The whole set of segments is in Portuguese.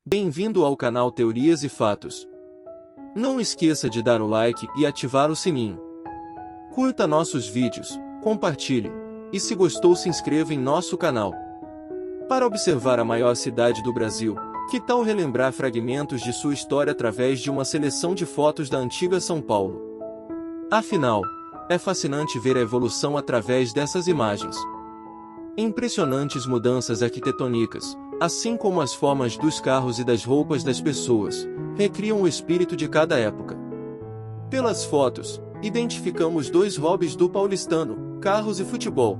Bem-vindo ao canal Teorias e Fatos. Não esqueça de dar o like e ativar o sininho. Curta nossos vídeos, compartilhe, e se gostou se inscreva em nosso canal. Para observar a maior cidade do Brasil, que tal relembrar fragmentos de sua história através de uma seleção de fotos da antiga São Paulo? Afinal, é fascinante ver a evolução através dessas imagens. Impressionantes mudanças arquitetônicas, assim como as formas dos carros e das roupas das pessoas, recriam o espírito de cada época. Pelas fotos, identificamos dois hobbies do paulistano, carros e futebol.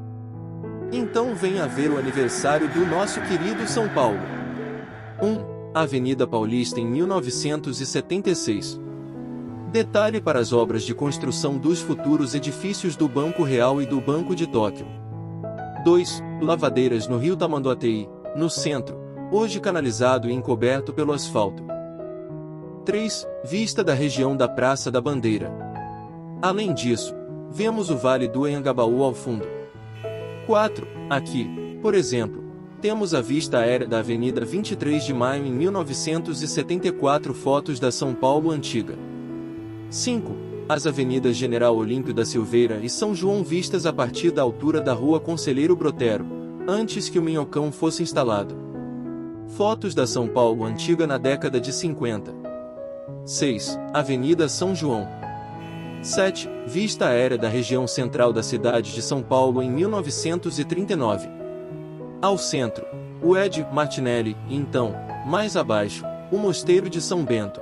Então venha ver o aniversário do nosso querido São Paulo. 1. Avenida Paulista em 1976. Detalhe para as obras de construção dos futuros edifícios do Banco Real e do Banco de Tóquio. 2. Lavadeiras no Rio Tamanduateí, no centro, hoje canalizado e encoberto pelo asfalto. 3. Vista da região da Praça da Bandeira. Além disso, vemos o Vale do Anhangabaú ao fundo. 4. Aqui, por exemplo, temos a vista aérea da Avenida 23 de Maio em 1974. Fotos da São Paulo Antiga. 5. As avenidas General Olímpio da Silveira e São João vistas a partir da altura da Rua Conselheiro Brotero, antes que o Minhocão fosse instalado. Fotos da São Paulo Antiga na década de 50. 6. Avenida São João. 7. Vista aérea da região central da cidade de São Paulo em 1939. Ao centro, o Ed Martinelli, e então, mais abaixo, o Mosteiro de São Bento.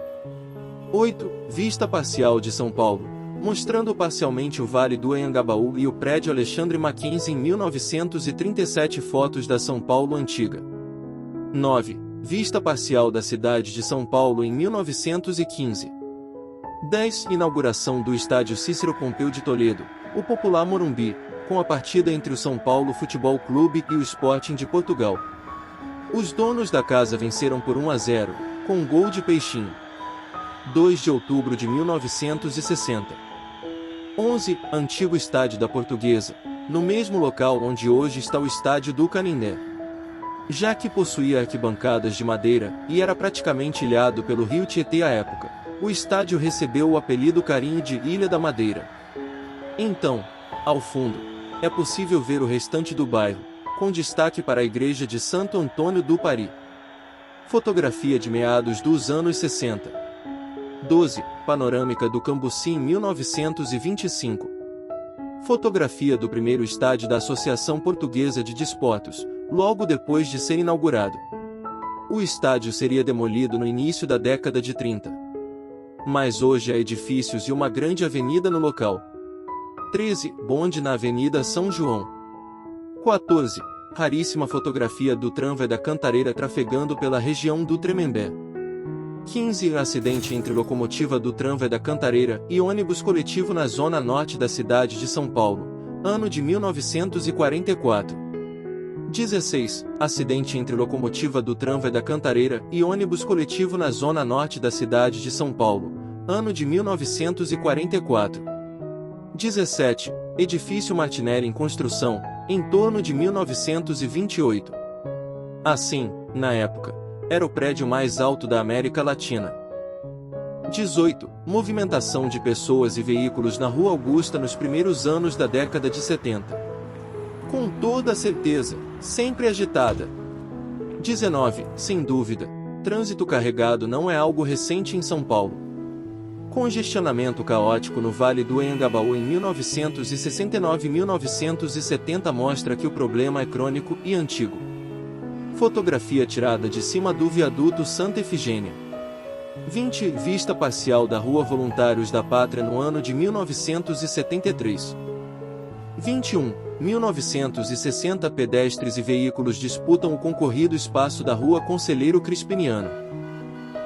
8. Vista parcial de São Paulo, mostrando parcialmente o Vale do Anhangabaú e o prédio Alexandre Mackenzie em 1937. Fotos da São Paulo Antiga. 9. Vista parcial da cidade de São Paulo em 1915. 10. Inauguração do estádio Cícero Pompeu de Toledo, o popular Morumbi, com a partida entre o São Paulo Futebol Clube e o Sporting de Portugal. Os donos da casa venceram por 1-0, com um gol de Peixinho. 2 de outubro de 1960. 11. Antigo estádio da Portuguesa, no mesmo local onde hoje está o estádio do Canindé. Já que possuía arquibancadas de madeira e era praticamente ilhado pelo rio Tietê à época, o estádio recebeu o apelido carinho de Ilha da Madeira. Então, ao fundo, é possível ver o restante do bairro, com destaque para a igreja de Santo Antônio do Pari. Fotografia de meados dos anos 60. 12. Panorâmica do Cambuci em 1925. Fotografia do primeiro estádio da Associação Portuguesa de Desportos, logo depois de ser inaugurado. O estádio seria demolido no início da década de 30. Mas hoje há edifícios e uma grande avenida no local. 13. Bonde na Avenida São João. 14. Raríssima fotografia do tramvai da Cantareira trafegando pela região do Tremembé. 15. Acidente entre locomotiva do tramvai da Cantareira e ônibus coletivo na zona norte da cidade de São Paulo, ano de 1944. 16. Acidente entre locomotiva do tramvai da Cantareira e ônibus coletivo na zona norte da cidade de São Paulo, ano de 1944. 17. Edifício Martinelli em construção, em torno de 1928. Assim, na época, era o prédio mais alto da América Latina. 18. Movimentação de pessoas e veículos na Rua Augusta nos primeiros anos da década de 70. Com toda certeza, sempre agitada. 19. Sem dúvida, trânsito carregado não é algo recente em São Paulo. Congestionamento caótico no Vale do Anhangabaú em 1969 e 1970 mostra que o problema é crônico e antigo. Fotografia tirada de cima do viaduto Santa Efigênia. 20. Vista parcial da Rua Voluntários da Pátria no ano de 1973. 21. 1960 Pedestres e veículos disputam o concorrido espaço da Rua Conselheiro Crispiniano.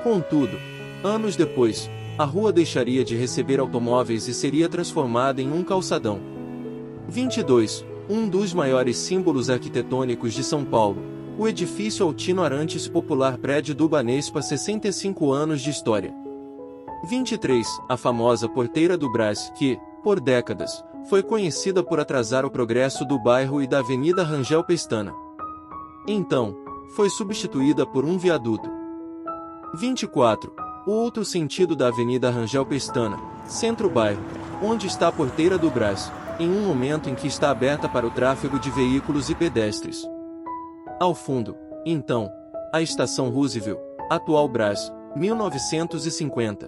Contudo, anos depois, a rua deixaria de receber automóveis e seria transformada em um calçadão. 22. Um dos maiores símbolos arquitetônicos de São Paulo, o edifício Altino Arantes Popular Prédio do Banespa, 65 anos de história. 23. A famosa Porteira do Brás, que, por décadas, foi conhecida por atrasar o progresso do bairro e da Avenida Rangel Pestana. Então, foi substituída por um viaduto. 24. O outro sentido da Avenida Rangel Pestana, centro-bairro, onde está a Porteira do Brás, em um momento em que está aberta para o tráfego de veículos e pedestres. Ao fundo, então, a Estação Roosevelt, atual Brás, 1950.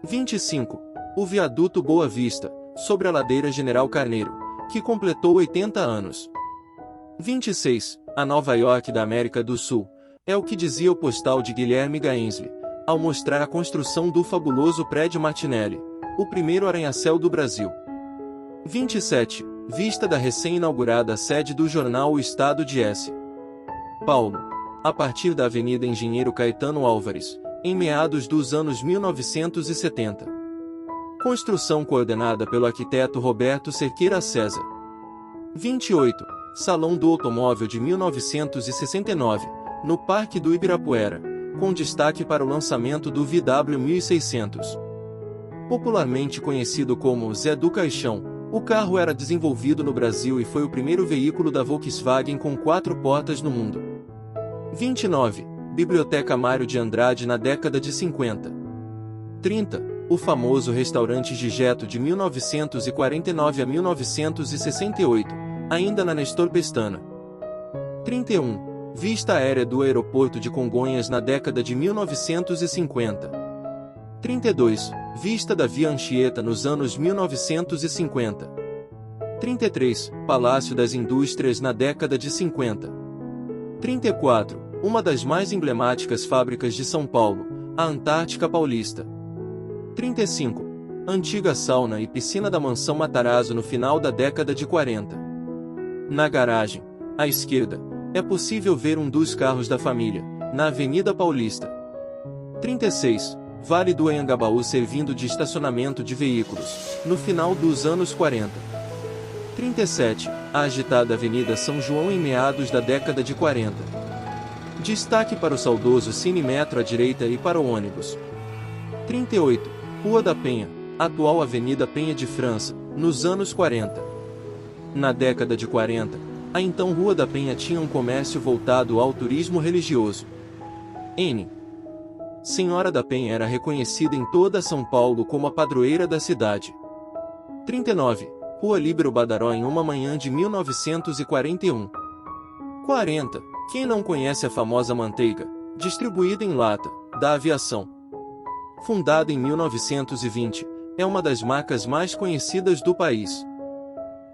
25. O Viaduto Boa Vista, sobre a ladeira General Carneiro, que completou 80 anos. 26. A Nova York da América do Sul, é o que dizia o postal de Guilherme Gainsley, ao mostrar a construção do fabuloso prédio Martinelli, o primeiro arranha-céu do Brasil. 27. Vista da recém-inaugurada sede do jornal O Estado de S. Paulo, a partir da Avenida Engenheiro Caetano Álvares, em meados dos anos 1970. Construção coordenada pelo arquiteto Roberto Cerqueira César. 28. Salão do Automóvel de 1969, no Parque do Ibirapuera, com destaque para o lançamento do VW 1600. Popularmente conhecido como Zé do Caixão, o carro era desenvolvido no Brasil e foi o primeiro veículo da Volkswagen com 4 portas no mundo. 29. Biblioteca Mário de Andrade na década de 50. 30. O famoso restaurante Gigetto de 1949 a 1968, ainda na Nestor Pestana. 31. Vista aérea do aeroporto de Congonhas na década de 1950. 32. Vista da Via Anchieta nos anos 1950. 33. Palácio das Indústrias na década de 50. 34. Uma das mais emblemáticas fábricas de São Paulo, a Antártica Paulista. 35. Antiga sauna e piscina da Mansão Matarazzo no final da década de 40. Na garagem, à esquerda, é possível ver um dos carros da família, na Avenida Paulista. 36. Vale do Anhangabaú servindo de estacionamento de veículos, no final dos anos 40. 37. A agitada Avenida São João em meados da década de 40. Destaque para o saudoso Cine Metro à direita e para o ônibus. 38. Rua da Penha, atual Avenida Penha de França, nos anos 40. Na década de 40, a então Rua da Penha tinha um comércio voltado ao turismo religioso. N. Senhora da Penha era reconhecida em toda São Paulo como a padroeira da cidade. 39. Rua Líbero Badaró em uma manhã de 1941. 40. Quem não conhece a famosa manteiga, distribuída em lata, da aviação? Fundada em 1920, é uma das marcas mais conhecidas do país.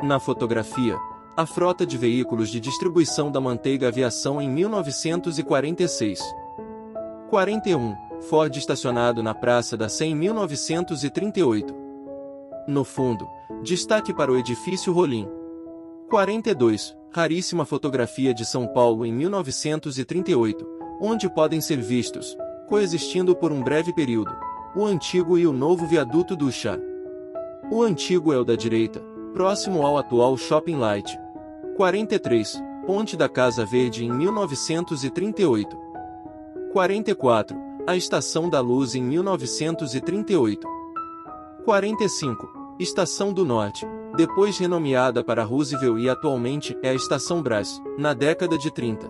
Na fotografia, a frota de veículos de distribuição da manteiga aviação em 1946. 41. Ford estacionado na Praça da Sé em 1938. No fundo, destaque para o edifício Rolim. 42. Raríssima fotografia de São Paulo em 1938, onde podem ser vistos, coexistindo por um breve período, o antigo e o novo viaduto do Chá. O antigo é o da direita, próximo ao atual Shopping Light. 43. Ponte da Casa Verde em 1938. 44. A Estação da Luz em 1938. 45. Estação do Norte, depois renomeada para Roosevelt e atualmente é a Estação Brás, na década de 30.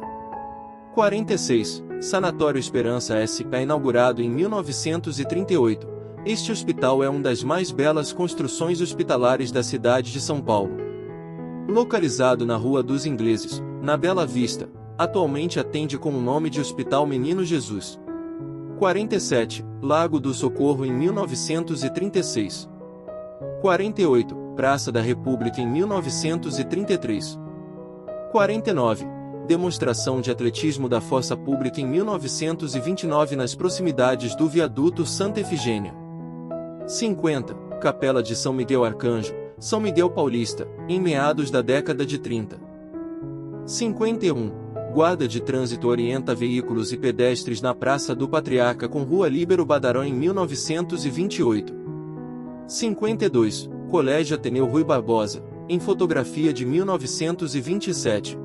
46. Sanatório Esperança SP inaugurado em 1938. Este hospital é uma das mais belas construções hospitalares da cidade de São Paulo. Localizado na Rua dos Ingleses, na Bela Vista, atualmente atende com o nome de Hospital Menino Jesus. 47. Lago do Socorro em 1936. 48. Praça da República em 1933. 49. Demonstração de atletismo da Força Pública em 1929 nas proximidades do Viaduto Santa Efigênia. 50. Capela de São Miguel Arcanjo, São Miguel Paulista, em meados da década de 30. 51. Guarda de Trânsito orienta veículos e pedestres na Praça do Patriarca com Rua Líbero Badaró em 1928. 52. Colégio Ateneu Rui Barbosa, em fotografia de 1927.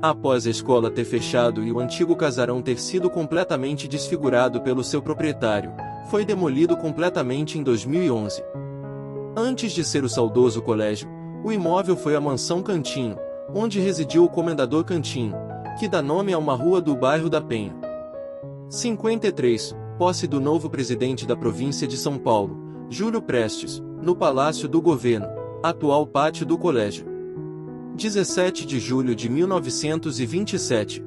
Após a escola ter fechado e o antigo casarão ter sido completamente desfigurado pelo seu proprietário, foi demolido completamente em 2011. Antes de ser o saudoso colégio, o imóvel foi a Mansão Cantinho, onde residiu o Comendador Cantinho, que dá nome a uma rua do bairro da Penha. 53. Posse do novo presidente da província de São Paulo, Júlio Prestes, no Palácio do Governo, atual Pátio do Colégio. 17 de julho de 1927.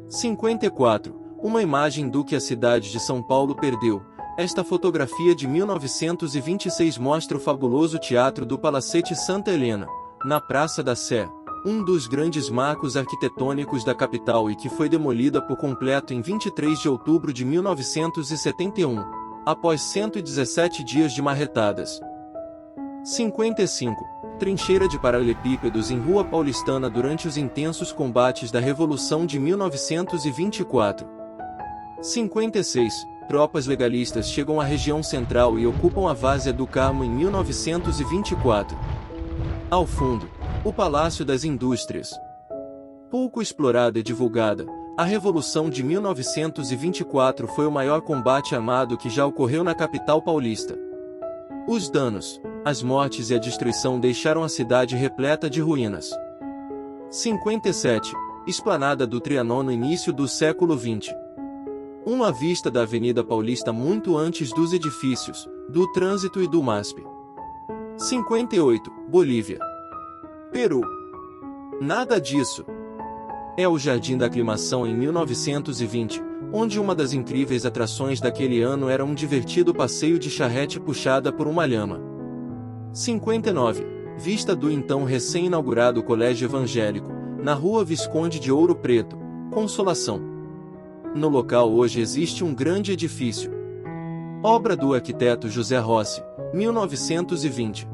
54. Uma imagem do que a cidade de São Paulo perdeu. Esta fotografia de 1926 mostra o fabuloso Teatro do Palacete Santa Helena, na Praça da Sé, um dos grandes marcos arquitetônicos da capital e que foi demolida por completo em 23 de outubro de 1971, após 117 dias de marretadas. 55. Trincheira de paralelepípedos em Rua Paulistana durante os intensos combates da Revolução de 1924. 56. Tropas legalistas chegam à região central e ocupam a Várzea do Carmo em 1924. Ao fundo, o Palácio das Indústrias. Pouco explorada e divulgada, a Revolução de 1924 foi o maior combate armado que já ocorreu na capital paulista. Os danos, as mortes e a destruição deixaram a cidade repleta de ruínas. 57. Esplanada do Trianon no início do século XX. Uma vista da Avenida Paulista muito antes dos edifícios, do trânsito e do MASP. 58. Bolívia. Peru. Nada disso. É o Jardim da Aclimação em 1920, onde uma das incríveis atrações daquele ano era um divertido passeio de charrete puxada por uma lhama. 59. Vista do então recém-inaugurado Colégio Evangélico, na Rua Visconde de Ouro Preto, Consolação. No local hoje existe um grande edifício. Obra do arquiteto José Rossi, 1920.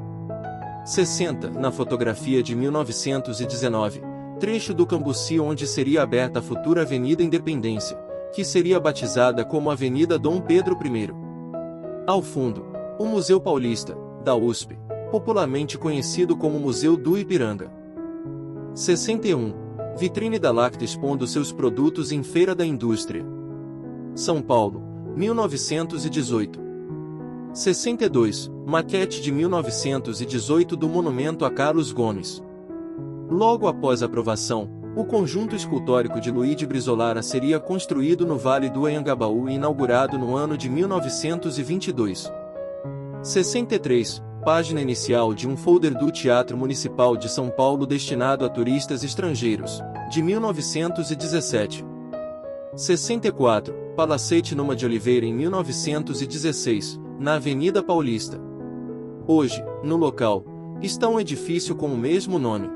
60. Na fotografia de 1919, trecho do Cambuci onde seria aberta a futura Avenida Independência, que seria batizada como Avenida Dom Pedro I. Ao fundo, o Museu Paulista, da USP, popularmente conhecido como Museu do Ipiranga. 61. Vitrine da Lacta expondo seus produtos em Feira da Indústria. São Paulo, 1918. 62. Maquete de 1918 do monumento a Carlos Gomes. Logo após a aprovação, o conjunto escultórico de Luiz de Brizolara seria construído no Vale do Anhangabaú e inaugurado no ano de 1922. 63. Página inicial de um folder do Teatro Municipal de São Paulo destinado a turistas estrangeiros, de 1917. 64. Palacete Numa de Oliveira em 1916, na Avenida Paulista. Hoje, no local, está um edifício com o mesmo nome.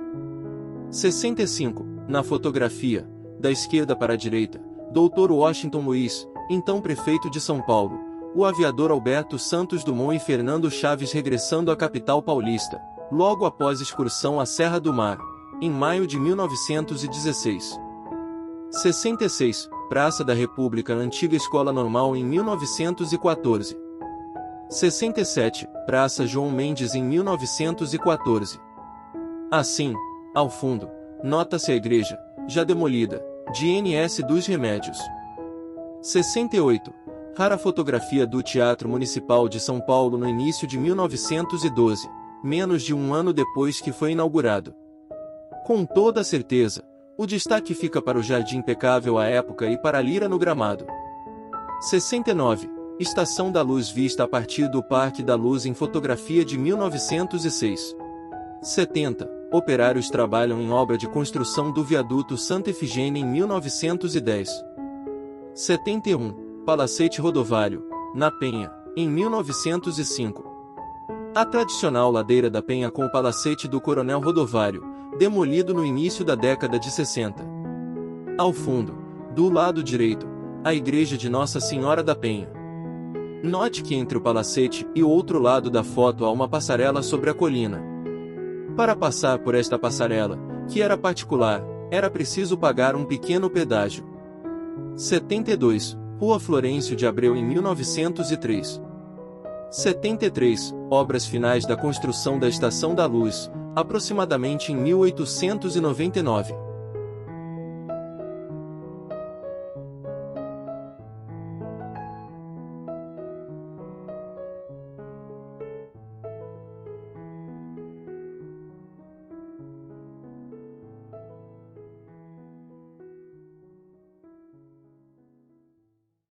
65. Na fotografia, da esquerda para a direita, Dr. Washington Luiz, então prefeito de São Paulo, o aviador Alberto Santos Dumont e Fernando Chaves regressando à capital paulista, logo após excursão à Serra do Mar, em maio de 1916. 66. Praça da República na antiga Escola Normal em 1914. 67. Praça João Mendes em 1914. Assim, ao fundo, nota-se a igreja, já demolida, de NS dos Remédios. 68. Rara fotografia do Teatro Municipal de São Paulo no início de 1912, menos de um ano depois que foi inaugurado. Com toda certeza, o destaque fica para o jardim impecável à época e para a lira no gramado. 69. Estação da Luz vista a partir do Parque da Luz em fotografia de 1906. 70. Operários trabalham em obra de construção do viaduto Santa Efigênia em 1910. 71. Palacete Rodovário, na Penha, em 1905. A tradicional ladeira da Penha com o Palacete do Coronel Rodovário, demolido no início da década de 60. Ao fundo, do lado direito, a Igreja de Nossa Senhora da Penha. Note que entre o palacete e o outro lado da foto há uma passarela sobre a colina. Para passar por esta passarela, que era particular, era preciso pagar um pequeno pedágio. 72. Rua Florencio de Abreu em 1903. 73. Obras finais da construção da Estação da Luz, aproximadamente em 1899.